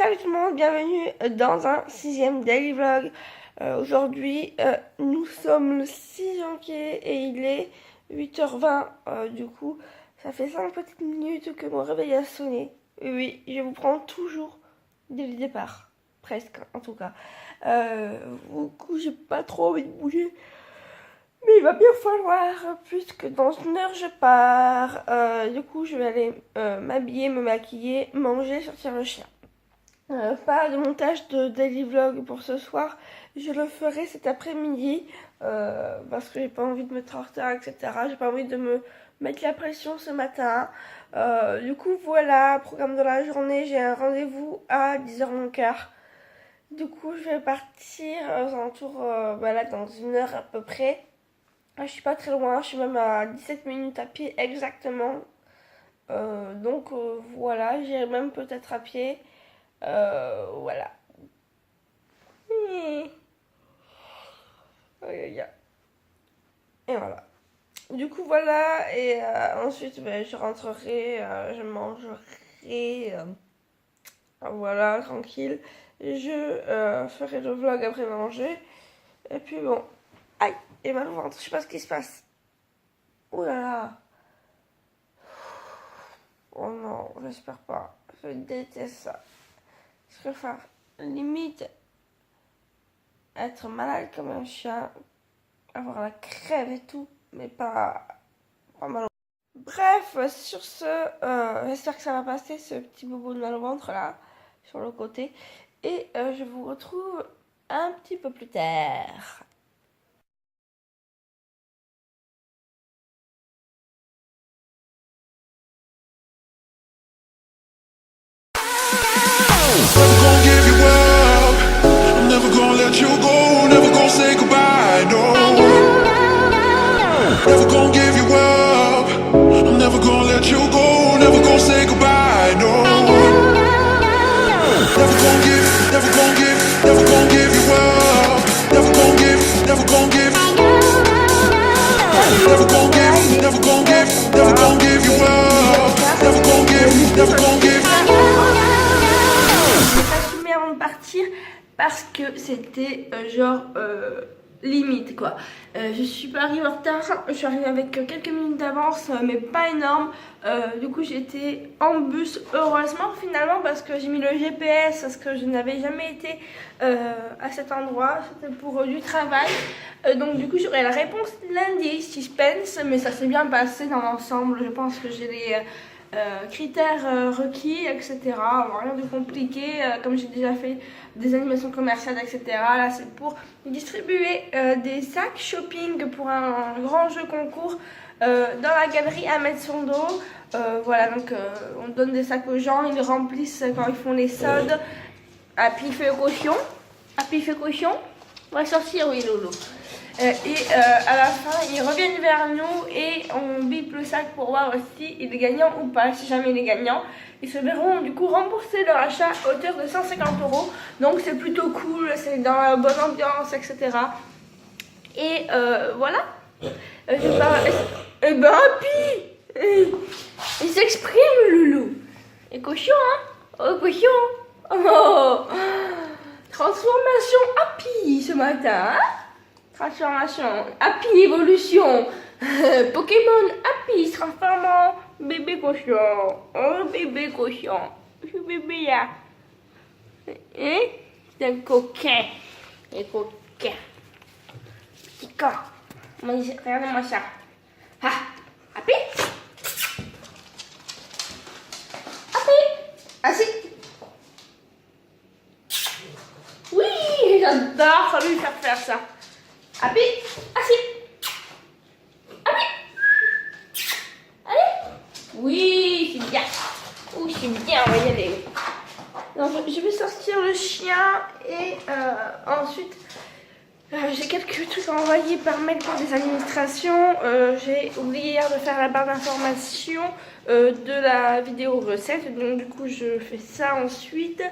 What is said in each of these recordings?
Salut tout le monde, bienvenue dans un 6e daily vlog. Aujourd'hui, nous sommes le 6 janvier et il est 8h20. Du coup, ça fait 5 petites minutes que mon réveil a sonné. Oui, je vous prends toujours dès le départ. Presque, en tout cas. Du coup, j'ai pas trop envie de bouger. Mais il va bien falloir, puisque dans une heure je pars. Du coup, je vais aller m'habiller, me maquiller, manger, sortir le chien. Pas de montage de daily vlog pour ce soir, je le ferai cet après-midi parce que j'ai pas envie de me mettre en retard, etc. J'ai pas envie de me mettre la pression ce matin. Du coup, voilà, programme de la journée, j'ai un rendez-vous à 10h moins quart. Du coup, je vais partir aux alentours, là, dans une heure à peu près. Je suis pas très loin, je suis même à 17 minutes à pied exactement. Donc voilà, j'irai même peut-être à pied. Voilà. Et voilà. Du coup, voilà. Et ensuite, je rentrerai, je mangerai. Voilà, tranquille. Je ferai le vlog après manger. Et puis bon. Aïe, et mal au ventre. Je sais pas ce qui se passe. Ouh là là. Oh non, j'espère pas. Je déteste ça. Je préfère limite être malade comme un chien, avoir la crève et tout, mais pas mal. Bref, sur ce, j'espère que ça va passer ce petit bobo de mal au ventre là, sur le côté. Et je vous retrouve un petit peu plus tard. Never gonna give you up. I'm never gonna let you go. Never gonna say goodbye. No. Never gonna give you up. I'm never gonna let you go. Never gonna say goodbye. No. Never gonna give you up. Never gonna give, never gonna give you up. Never gonna give, never gonna give. Never gonna give, never gonna give, never gonna give you up. Never gonna give, never gonna give. Avant de partir parce que c'était limite quoi. Je suis pas arrivée en retard, je suis arrivée avec quelques minutes d'avance mais pas énorme. Du coup j'étais en bus heureusement finalement parce que j'ai mis le GPS parce que je n'avais jamais été à cet endroit, c'était pour du travail. Donc du coup j'aurai la réponse lundi, suspense, mais ça s'est bien passé dans l'ensemble. Je pense que j'ai les critères requis, etc. Rien de compliqué, comme j'ai déjà fait des animations commerciales, etc. Là, c'est pour distribuer des sacs shopping pour un grand jeu concours dans la galerie Ahmed Sondo. Voilà, donc on donne des sacs aux gens, ils remplissent quand ils font les soldes. À pif et caution. À pif et caution. On va sortir, oui, Lolo. À la fin, ils reviennent vers nous et on bip le sac pour voir si il est gagnant ou pas. Si jamais il est gagnant, ils se verront du coup rembourser leur achat à hauteur de 150 €. Donc c'est plutôt cool, c'est dans la bonne ambiance, etc. Et voilà. Et ben, Happy, il s'exprime, Loulou. Et cochon, hein? Oh, cochon. Oh, transformation Happy ce matin, hein? Transformation, Happy évolution, Pokémon Happy se transforme en bébé cochon. Oh bébé cochon, je suis bébé là. Hein? C'est un coquin. Un coquin. Petit con. Regardez-moi ça. Ah, Happy? Happy? Assis. Oui, j'adore ça lui faire ça. Happy, assis. Happy. Allez. Oui, c'est bien. Oui, c'est bien, on va y aller. Donc, je vais sortir le chien et ensuite, j'ai quelques trucs à envoyer par mail pour des administrations. J'ai oublié hier de faire la barre d'information de la vidéo recette. Donc, du coup, je fais ça ensuite.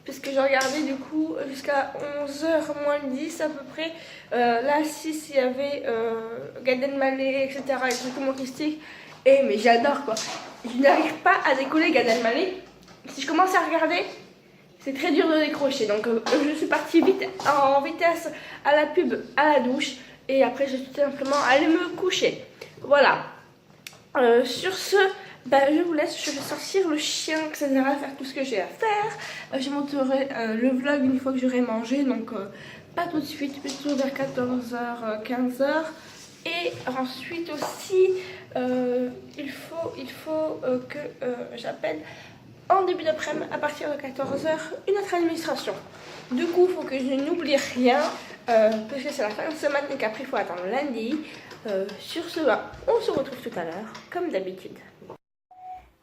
Puisque j'ai regardé du coup jusqu'à 11h moins 10 à peu près. Là, 6, il y avait Gad Elmaleh, etc. et trucs humoristiques. Et mais j'adore quoi. Je n'arrive pas à décoller Gad Elmaleh. Si je commence à regarder, c'est très dur de décrocher. Donc je suis partie vite en vitesse à la pub, à la douche. Et après je suis tout simplement allée me coucher. Voilà. Sur ce, je vous laisse, je vais sortir le chien, etc. Faire tout ce que j'ai à faire. Je monterai le vlog une fois que j'aurai mangé. Donc pas tout de suite, plutôt vers 14h, 15h. Et ensuite aussi, il faut que j'appelle en début d'après-midi à partir de 14h une autre administration. Du coup, il faut que je n'oublie rien parce que c'est la fin de semaine et qu'après il faut attendre lundi. Sur ce, on se retrouve tout à l'heure comme d'habitude.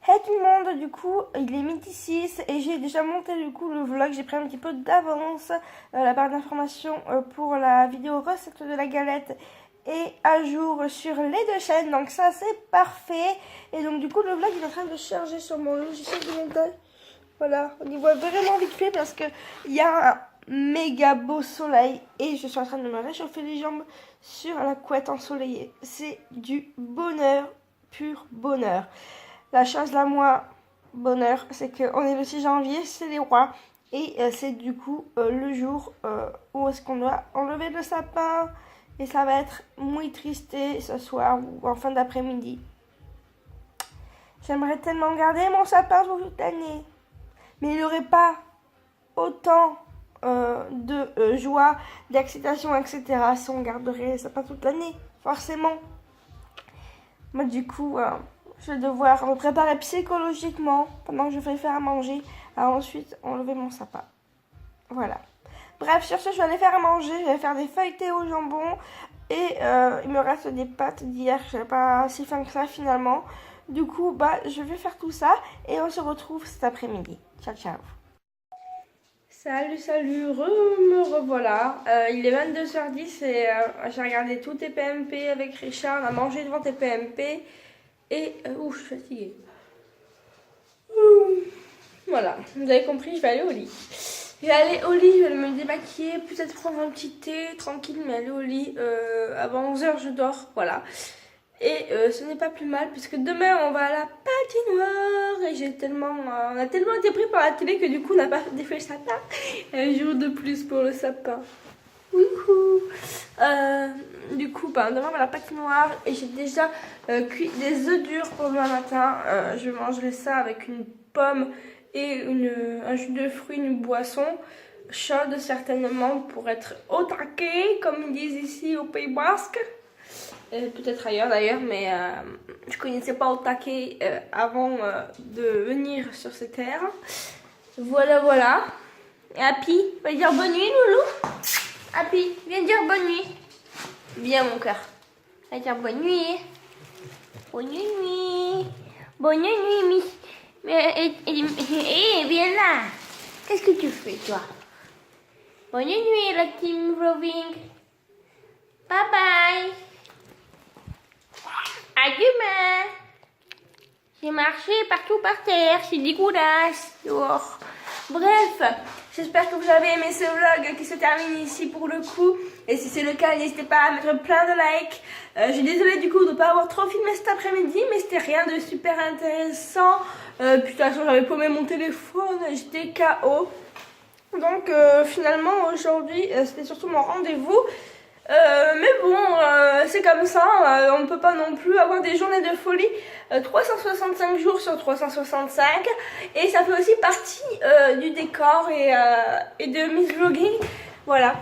Hey tout le monde, du coup il est midi 6 et j'ai déjà monté du coup le vlog, j'ai pris un petit peu d'avance. La barre d'information pour la vidéo recette de la galette est à jour sur les deux chaînes, donc ça c'est parfait. Et donc du coup le vlog il est en train de charger sur mon logiciel de montage. Voilà, on y voit vraiment vite fait parce que il y a un méga beau soleil et je suis en train de me réchauffer les jambes sur la couette ensoleillée. C'est du bonheur, pur bonheur. La chose la moins bonheur, c'est qu'on est le 6 janvier, c'est les rois. Et c'est du coup le jour où est-ce qu'on doit enlever le sapin. Et ça va être muy triste ce soir ou en fin d'après-midi. J'aimerais tellement garder mon sapin toute l'année. Mais il n'y aurait pas autant de joie, d'excitation, etc. si on garderait le sapin toute l'année, forcément. Moi du coup... je vais devoir me préparer psychologiquement pendant que je vais faire à manger, à ensuite enlever mon sapin. Voilà. Bref, sur ce, je vais aller faire à manger, je vais faire des feuilletés au jambon et il me reste des pâtes d'hier, je n'ai pas si faim que ça finalement. Du coup, je vais faire tout ça et on se retrouve cet après-midi. Ciao, ciao. Salut, me revoilà. Il est 22h10 et j'ai regardé tout TPMP avec Richard, on a mangé devant TPMP. Et je suis fatiguée. Voilà, vous avez compris, je vais aller au lit. Je vais aller au lit, je vais me démaquiller, peut-être prendre un petit thé tranquille, mais aller au lit. Avant 11h, je dors, voilà. Et ce n'est pas plus mal, puisque demain, on va à la patinoire. Et on a tellement été pris par la télé que du coup, on n'a pas défait le sapin. Un jour de plus pour le sapin. Wouhou. Du coup, demain on va à la patinoire et j'ai déjà cuit des œufs durs pour demain matin. Je mangerai ça avec une pomme et un jus de fruits, une boisson chaude certainement pour être au taquet, comme ils disent ici au Pays Basque. Peut-être ailleurs d'ailleurs, mais je connaissais pas au taquet avant de venir sur ces terres. Voilà. Et Happy, va dire bonne nuit, Loulou. Happy, viens dire bonne nuit. Viens mon cœur. Va dire bonne nuit. Bonne nuit. Bonne nuit, mais viens là. Qu'est-ce que tu fais toi? Bonne nuit la team vlogging. Bye bye. À demain. J'ai marché partout par terre, c'est dégueulasse dehors. Bref, j'espère que vous avez aimé ce vlog qui se termine ici pour le coup. Et si c'est le cas, n'hésitez pas à mettre plein de likes. Je suis désolée du coup de ne pas avoir trop filmé cet après-midi, mais c'était rien de super intéressant. Puis de toute façon, j'avais paumé mon téléphone, j'étais KO. Donc finalement, aujourd'hui, c'était surtout mon rendez-vous. Mais bon, c'est comme ça, on ne peut pas non plus avoir des journées de folie 365 jours sur 365 et ça fait aussi partie du décor et de Miss Vlogging, voilà,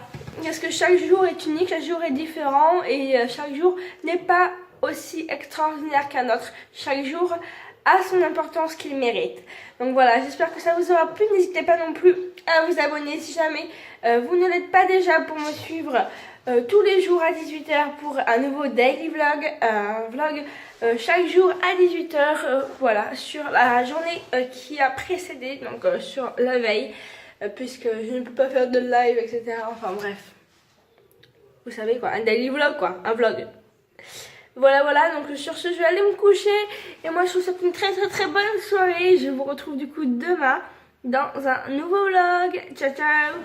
parce que chaque jour est unique, chaque jour est différent et chaque jour n'est pas aussi extraordinaire qu'un autre, chaque jour a son importance qu'il mérite. Donc voilà, j'espère que ça vous aura plu, n'hésitez pas non plus à vous abonner si jamais vous ne l'êtes pas déjà pour me suivre tous les jours à 18h pour un nouveau daily vlog, un vlog chaque jour à 18h, voilà, sur la journée qui a précédé, donc sur la veille, puisque je ne peux pas faire de live, etc. Enfin bref, vous savez quoi, un daily vlog quoi, un vlog. Voilà, donc sur ce je vais aller me coucher et moi je vous souhaite une très bonne soirée. Je vous retrouve du coup demain dans un nouveau vlog. Ciao ciao.